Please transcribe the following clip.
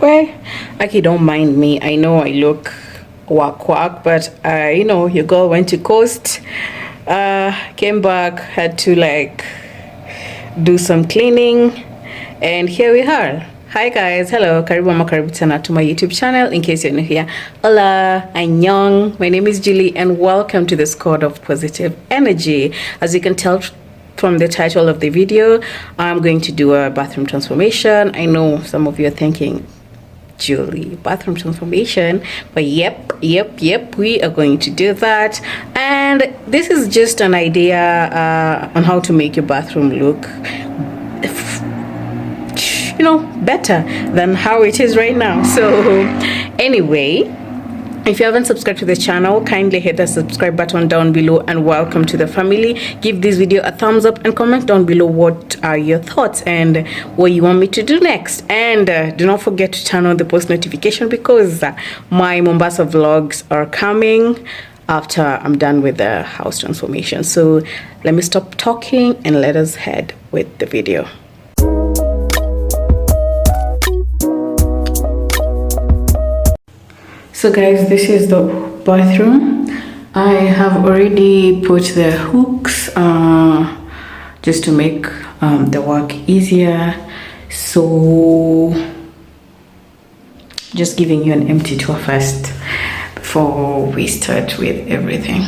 Well, okay, don't mind me. I know I look whack, but you know, your girl went to coast, came back, had to like do some cleaning, and here we are. Hi guys, hello, karibu ama karibu tena to my YouTube channel. In case you're new here, hola, annyeong. My name is Julie, and welcome to the Squad of Positive Energy. As you can tell from the title of the video, I'm going to do a bathroom transformation. I know some of you are thinking, Julie, bathroom transformation, but yep, we are going to do that. And this is just an idea on how to make your bathroom look, you know, better than how it is right now. So anyway, if you haven't subscribed to the channel, kindly hit the subscribe button down below, and welcome to the family. Give this video a thumbs up and comment down below what are your thoughts and what you want me to do next. And do not forget to turn on the post notification, because my Mombasa vlogs are coming after I'm done with the house transformation. So let me stop talking and let us head with the video. So guys, this is the bathroom. I have already put the hooks just to make the work easier. So just giving you an empty tour first before we start with everything.